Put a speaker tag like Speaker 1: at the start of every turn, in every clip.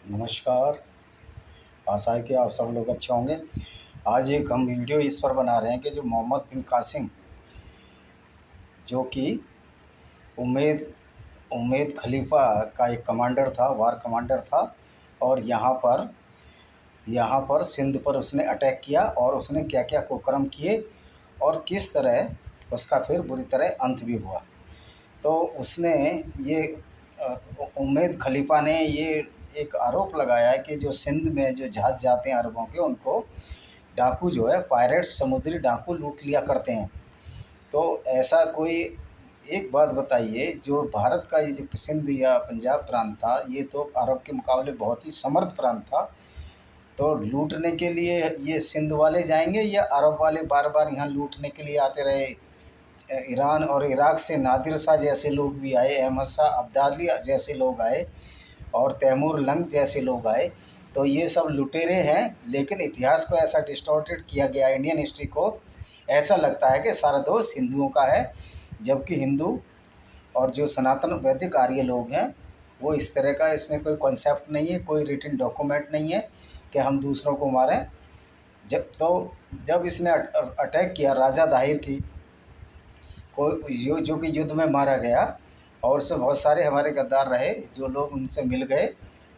Speaker 1: नमस्कार। आशा है कि आप सब लोग अच्छे होंगे। आज एक हम वीडियो इस पर बना रहे हैं कि जो मोहम्मद बिन कासिम, जो कि उम्मेद उम्मेद खलीफा का एक कमांडर था, वार कमांडर था। और यहाँ पर सिंध पर उसने अटैक किया और उसने क्या क्या कुकर्म किए और किस तरह उसका फिर बुरी तरह अंत भी हुआ। तो उसने ये उम्मेद खलीफा ने ये एक आरोप लगाया है कि जो सिंध में जो जहाज़ जाते हैं अरबों के, उनको डाकू जो है, पायरेट्स, समुद्री डाकू लूट लिया करते हैं। तो ऐसा कोई एक बात बताइए, जो भारत का ये जो सिंध या पंजाब प्रांत था, ये तो अरब के मुकाबले बहुत ही समृद्ध प्रांत था। तो लूटने के लिए ये सिंध वाले जाएंगे या अरब वाले बार बार यहाँ लूटने के लिए आते रहे? ईरान और इराक़ से नादिर शाह जैसे लोग भी आए, अहमद शाह अब्दाली जैसे लोग आए और तैमूर लंग जैसे लोग आए। तो ये सब लुटेरे हैं, लेकिन इतिहास को ऐसा डिस्टॉर्टेड किया गया, इंडियन हिस्ट्री को ऐसा लगता है कि सारा दोष हिंदुओं का है। जबकि हिंदू और जो सनातन वैदिक आर्य लोग हैं, वो इस तरह का, इसमें कोई कॉन्सेप्ट नहीं है, कोई रिटन डॉक्यूमेंट नहीं है कि हम दूसरों को मारें। जब इसने अटैक किया राजा दाहिर की को, जो कि युद्ध में मारा गया, और उसमें बहुत सारे हमारे गद्दार रहे, जो लोग उनसे मिल गए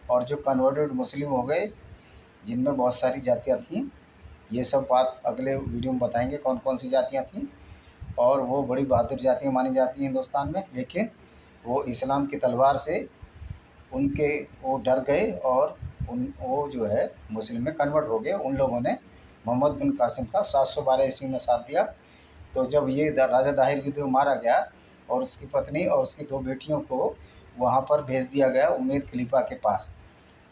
Speaker 1: और जो कन्वर्टेड मुस्लिम हो गए, जिनमें बहुत सारी जातियाँ थीं। ये सब बात अगले वीडियो में बताएंगे कौन कौन सी जातियाँ थीं। और वो बड़ी बहादुर जातियाँ मानी जाती हैं हिंदुस्तान में, लेकिन वो इस्लाम की तलवार से वो डर गए और वो जो है मुस्लिम में कन्वर्ट हो गए। उन लोगों ने मोहम्मद बिन कासिम का 712 ईस्वी में साथ दिया। तो जब ये राजा दाहिर युद्ध में मारा गया और उसकी पत्नी और उसकी 2 बेटियों को वहाँ पर भेज दिया गया उम्मेद खलीफा के पास।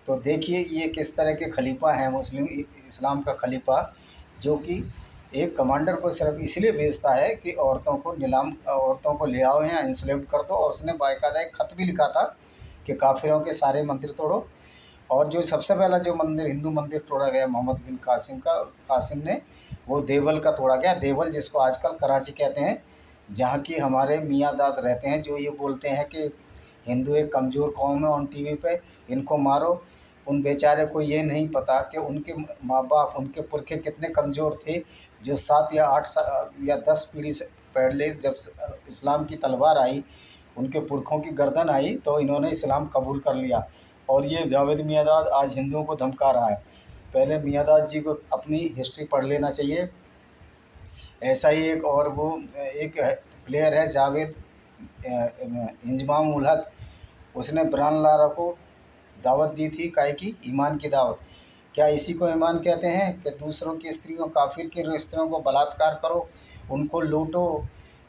Speaker 1: तो देखिए ये किस तरह के खलीफा हैं, मुस्लिम इस्लाम का खलीफा, जो कि एक कमांडर को सिर्फ इसलिए भेजता है कि औरतों को ले आओ यहाँ, इंस्लेव्ड कर दो। और उसने बाकायदा एक ख़त भी लिखा था कि काफिरों के सारे मंदिर तोड़ो। और जो सबसे पहला जो मंदिर, हिंदू मंदिर तोड़ा गया मोहम्मद बिन कासिम ने, वो देवल का तोड़ा गया। देवल जिसको आजकल कराची कहते हैं, जहाँ की हमारे मियाँ दाद रहते हैं, जो ये बोलते हैं कि हिंदू एक कमज़ोर कौम है ऑन टीवी पे, इनको मारो। उन बेचारे को ये नहीं पता कि उनके माँ बाप, उनके पुरखे कितने कमज़ोर थे, जो 7 या 8 या 10 पीढ़ी से पहले जब इस्लाम की तलवार आई, उनके पुरखों की गर्दन आई, तो इन्होंने इस्लाम कबूल कर लिया। और ये जावेद मियांदाद आज हिंदुओं को धमका रहा है। पहले मियांदाद जी को अपनी हिस्ट्री पढ़ लेना चाहिए। ऐसा ही एक और वो एक प्लेयर है जावेद इंजमाम उल हक, उसने ब्रान लारा को दावत दी थी, काहे की? ईमान की दावत। क्या इसी को ईमान कहते हैं कि दूसरों की स्त्रियों, काफिर की स्त्रियों को बलात्कार करो, उनको लूटो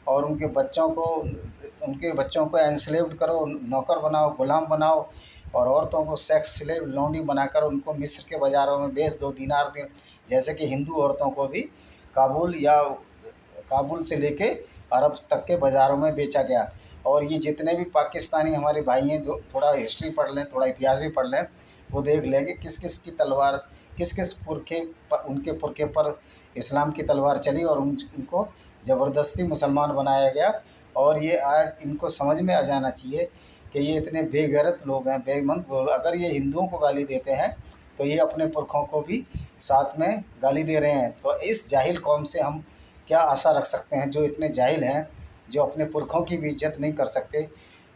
Speaker 1: और उनके बच्चों को एनस्लेव्ड करो, नौकर बनाओ, गुलाम बनाओ, और औरतों को सेक्स स्लेव, लौंडी बनाकर उनको मिस्र के बाज़ारों में बेच दो, दिनार दिन। जैसे कि हिंदू औरतों को भी काबुल से लेके अरब तक के बाज़ारों में बेचा गया। और ये जितने भी पाकिस्तानी हमारे भाई हैं, जो थोड़ा हिस्ट्री पढ़ लें, थोड़ा इतिहास भी पढ़ लें, वो देख लें कि किस किस की तलवार, किस किस उनके पुरखे पर इस्लाम की तलवार चली और उनको ज़बरदस्ती मुसलमान बनाया गया। और ये आज इनको समझ में आ जाना चाहिए कि ये इतने बेगैरत लोग हैं, बेमन लोग। अगर ये हिंदुओं को गाली देते हैं, तो ये अपने पुरखों को भी साथ में गाली दे रहे हैं। तो इस जाहिल कौम से हम क्या आशा रख सकते हैं, जो इतने जाहिल हैं, जो अपने पुरखों की भी इज़्ज़त नहीं कर सकते,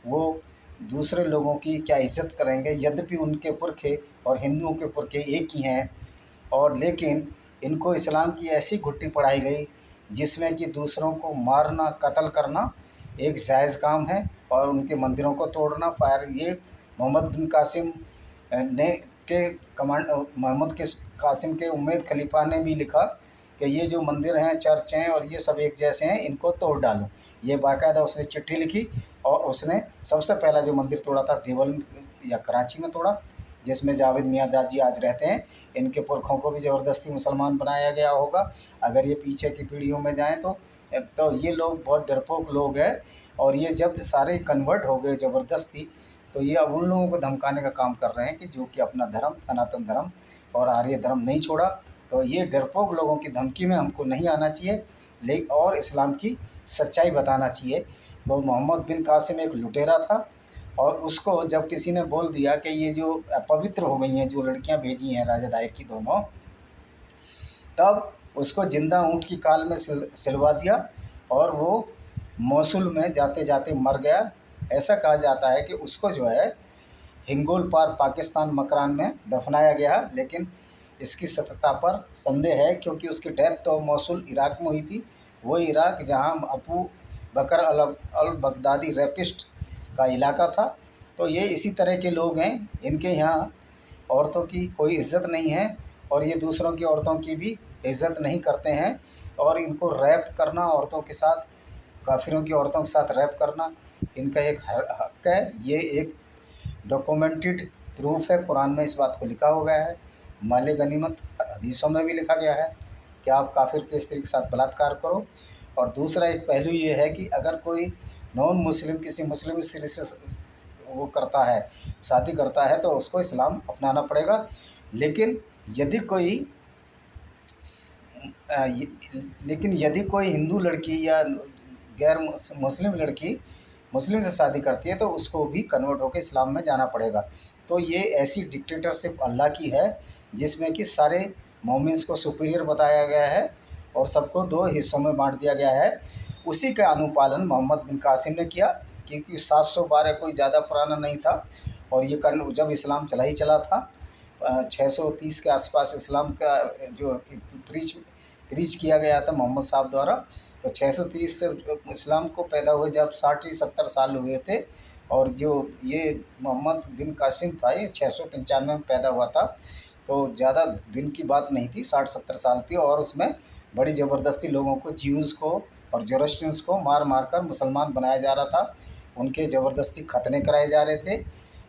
Speaker 1: वो दूसरे लोगों की क्या इज़्ज़त करेंगे? यद्यपि उनके पुरखे और हिंदुओं के पुरखे एक ही हैं, और लेकिन इनको इस्लाम की ऐसी घुट्टी पढ़ाई गई, जिसमें कि दूसरों को मारना, कत्ल करना एक जायज़ काम है, और उनके मंदिरों को तोड़ना फायर। ये मोहम्मद बिन कासिम ने के कमांड मोहम्मद के कासिम के उम्मेद खलीफा ने भी लिखा कि ये जो मंदिर हैं, चर्च हैं, और ये सब एक जैसे हैं, इनको तोड़ डालो। ये बाकायदा उसने चिट्ठी लिखी। और उसने सबसे पहला जो मंदिर तोड़ा था देवल या कराची में तोड़ा, जिसमें जावेद मियांदाद जी आज रहते हैं। इनके पुरखों को भी ज़बरदस्ती मुसलमान बनाया गया होगा, अगर ये पीछे की पीढ़ियों में जाएँ तो ये लोग बहुत डरपोक लोग हैं। और ये जब सारे कन्वर्ट हो गए ज़बरदस्ती, तो ये अब उन लोगों को धमकाने का काम कर रहे हैं कि जो कि अपना धर्म, सनातन धर्म और आर्य धर्म नहीं छोड़ा। तो ये डरपोक लोगों की धमकी में हमको नहीं आना चाहिए, लेकिन और इस्लाम की सच्चाई बताना चाहिए। तो मोहम्मद बिन कासिम एक लुटेरा था, और उसको जब किसी ने बोल दिया कि ये जो पवित्र हो गई हैं जो लड़कियां भेजी हैं राजा दाहिर की दोनों, तब उसको जिंदा ऊँट की काल में सिलवा दिया और वो मौसूल में जाते जाते मर गया। ऐसा कहा जाता है कि उसको जो है हिंगोल पार पाकिस्तान मकरान में दफनाया गया, लेकिन इसकी सत्यता पर संदेह है क्योंकि उसकी डेथ तो मौसूल इराक़ में हुई थी, वो इराक़ जहां अबू बकर अल बगदादी रैपिस्ट का इलाका था। तो ये इसी तरह के लोग हैं, इनके यहाँ औरतों की कोई इज़्ज़त नहीं है और ये दूसरों की औरतों की भी इज़्ज़त नहीं करते हैं। और इनको रैप करना, औरतों के साथ, काफिरों की औरतों के साथ रैप करना इनका एक हक है। ये एक डॉक्यूमेंटेड प्रूफ है, कुरान में इस बात को लिखा हो गया है, माल गनीमत हदीसों में भी लिखा गया है कि आप काफिर के स्त्री के साथ बलात्कार करो। और दूसरा एक पहलू ये है कि अगर कोई नॉन मुस्लिम किसी मुस्लिम स्त्री से वो करता है, शादी करता है, तो उसको इस्लाम अपनाना पड़ेगा। लेकिन यदि कोई लेकिन यदि कोई हिंदू लड़की या गैर मुस्लिम लड़की मुस्लिम से शादी करती है तो उसको भी कन्वर्ट होकर इस्लाम में जाना पड़ेगा। तो ये ऐसी डिक्टेटरशिप अल्लाह की है जिसमें कि सारे मोमिन्स को सुपीरियर बताया गया है और सबको दो हिस्सों में बांट दिया गया है। उसी का अनुपालन मोहम्मद बिन कासिम ने किया, क्योंकि 712 कोई ज़्यादा पुराना नहीं था और ये कर्ण जब इस्लाम चला ही चला था। 630 के आसपास इस्लाम का जो प्रीच किया गया था मोहम्मद साहब द्वारा। तो 630 से इस्लाम को पैदा हुए जब 60-70 साल हुए थे। और जो ये मोहम्मद बिन कासिम था ये 695 में पैदा हुआ था, तो ज़्यादा दिन की बात नहीं थी, 60-70 साल थी। और उसमें बड़ी ज़बरदस्ती लोगों को, ज्यूज़ को और जोरस्टियंस को मार मार कर मुसलमान बनाया जा रहा था, उनके ज़बरदस्ती खतने कराए जा रहे थे।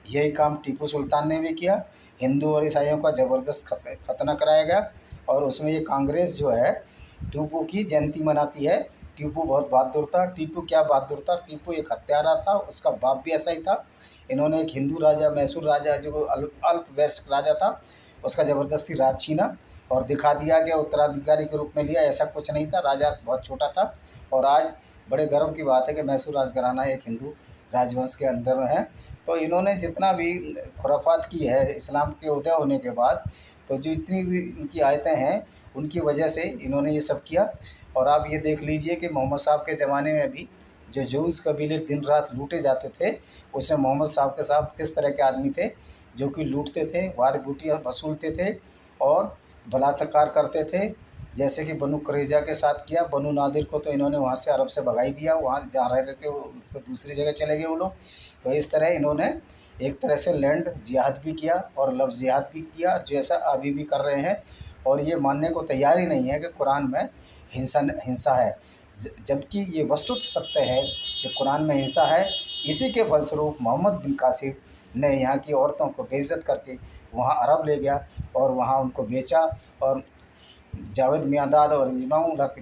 Speaker 1: यही काम टीपू सुल्तान ने भी किया, हिंदू और ईसाइयों का ज़बरदस्त खतना कराया गया। और उसमें ये कांग्रेस जो है टीपू की जयंती मनाती है। टीपू बहुत बहादुर था। टीपू क्या बहादुर था, टीपू एक हत्यारा था, उसका बाप भी ऐसा ही था। इन्होंने एक हिंदू राजा, मैसूर राजा जो अल्पवयस्क राजा था, उसका ज़बरदस्ती राज छीना और दिखा दिया कि उत्तराधिकारी के रूप में लिया। ऐसा कुछ नहीं था, राजा बहुत छोटा था। और आज बड़े गर्व की बात है कि मैसूर राजघराना एक हिंदू राजवंश के अंदर में है। तो इन्होंने जितना भी खुराफात की है इस्लाम के उदय होने के बाद, तो जो इतनी भी इनकी आयतें हैं उनकी वजह से इन्होंने ये सब किया। और आप ये देख लीजिए कि मोहम्मद साहब के ज़माने में भी जो जूस कबीले दिन रात लूटे जाते थे, उसमें मोहम्मद साहब के साथ किस तरह के आदमी थे जो कि लूटते थे, वार बूटियाँ वसूलते थे और बलात्कार करते थे। जैसे कि बनु कुरैज़ा के साथ किया। बनु नादिर को तो इन्होंने वहाँ से अरब से भगाई दिया, वहाँ जहाँ रह रहे थे उससे दूसरी जगह चले गए वो लोग। तो इस तरह इन्होंने एक तरह से लैंड जिहाद भी किया और लफ्ज़ जिहाद भी किया, जैसा अभी भी कर रहे हैं। और ये मानने को तैयार ही नहीं है कि कुरान में हिंसा है, जबकि ये वस्तुत सत्य है कि कुरान में हिंसा है। इसी के फलस्वरूप मोहम्मद बिन कासिम ने यहाँ की औरतों को बेइज्जत करके वहाँ अरब ले गया और वहाँ उनको बेचा। और जावेद मियांदाद और इजमाउल हक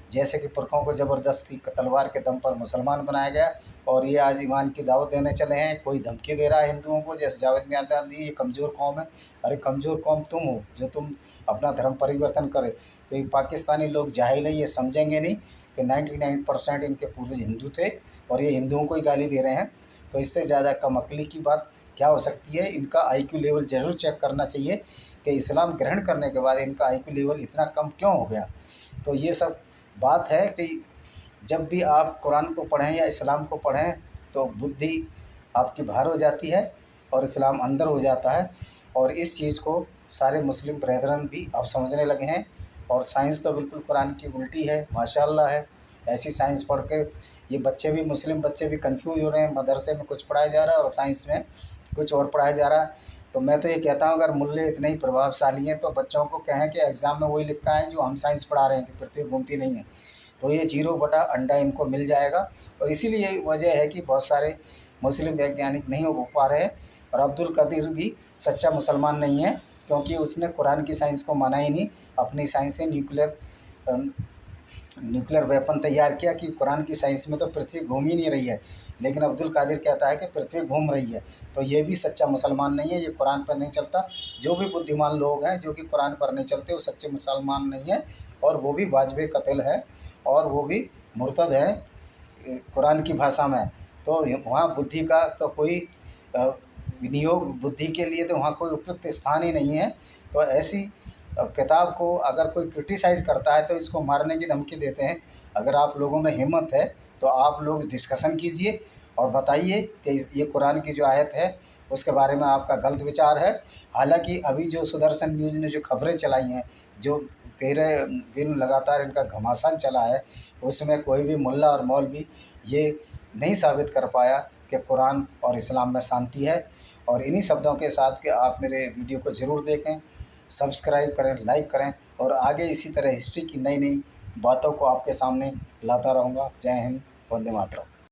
Speaker 1: जैसे कि पुरखों को ज़बरदस्ती तलवार के दम पर मुसलमान बनाया गया। और ये आज ईमान की दावत देने चले हैं, कोई धमकी दे रहा है हिंदुओं को, जैसे जावेद मियांदाद दी, ये कमज़ोर कौम है। अरे कमज़ोर कौम तुम हो जो तुम अपना धर्म परिवर्तन करे। तो ये पाकिस्तानी लोग जाहिल है, ये समझेंगे नहीं कि 99% इनके पूर्वज हिंदू थे और ये हिंदुओं को ही गाली दे रहे हैं। तो इससे ज़्यादा कमअक्ली की बात क्या हो सकती है। इनका आईक्यू लेवल ज़रूर चेक करना चाहिए कि इस्लाम ग्रहण करने के बाद इनका आईक्यू लेवल इतना कम क्यों हो गया। तो ये सब बात है कि जब भी आप कुरान को पढ़ें या इस्लाम को पढ़ें तो बुद्धि आपकी बाहर हो जाती है और इस्लाम अंदर हो जाता है। और इस चीज़ को सारे मुस्लिम ब्रदरन भी अब समझने लगे हैं। और साइंस तो बिल्कुल कुरान की उल्टी है, माशाअल्लाह है। ऐसी साइंस पढ़ के ये बच्चे भी, मुस्लिम बच्चे भी कंफ्यूज हो रहे हैं। मदरसे में कुछ पढ़ाया जा रहा है और साइंस में कुछ और पढ़ाया जा रहा है। तो मैं तो ये कहता हूँ अगर मुल्ले इतने ही प्रभावशाली हैं तो बच्चों को कहें कि एग्ज़ाम में वही लिखा है जो हम साइंस पढ़ा रहे हैं कि पृथ्वी घूमती नहीं है। तो ये 0 बटा अंडा इनको मिल जाएगा। और इसीलिए वजह है कि बहुत सारे मुस्लिम वैज्ञानिक नहीं हो पा रहे हैं। और अब्दुल कदीर भी सच्चा मुसलमान नहीं है, क्योंकि उसने कुरान की साइंस को माना ही नहीं। अपनी साइंस से न्यूक्लियर वेपन तैयार किया कि कुरान की साइंस में तो पृथ्वी घूम ही नहीं रही है, लेकिन अब्दुल कादिर कहता है कि पृथ्वी घूम रही है। तो ये भी सच्चा मुसलमान नहीं है, ये कुरान पर नहीं चलता। जो भी बुद्धिमान लोग हैं जो कि कुरान पर नहीं चलते वो सच्चे मुसलमान नहीं हैं, और वो भी वाजबे कत्ल है और वो भी मुर्तद है कुरान की भाषा में। तो वहाँ बुद्धि का तो कोई विनियोग बुद्धि के लिए तो वहाँ कोई उपयुक्त स्थान ही नहीं है। तो ऐसी किताब को अगर कोई क्रिटिसाइज़ करता है तो इसको मारने की धमकी देते हैं। अगर आप लोगों में हिम्मत है तो आप लोग डिस्कशन कीजिए और बताइए कि ये कुरान की जो आयत है उसके बारे में आपका गलत विचार है। हालांकि अभी जो सुदर्शन न्यूज़ ने जो खबरें चलाई हैं, जो 13 दिन लगातार इनका घमासान चला है, उसमें कोई भी मुल्ला और मौलवी ये नहीं साबित कर पाया कि कुरान और इस्लाम में शांति है। और इन्हीं शब्दों के साथ कि आप मेरे वीडियो को ज़रूर देखें, सब्सक्राइब करें, लाइक करें और आगे इसी तरह हिस्ट्री की नई नई बातों को आपके सामने लाता रहूँगा। जय हिंद, वंदे मातरम।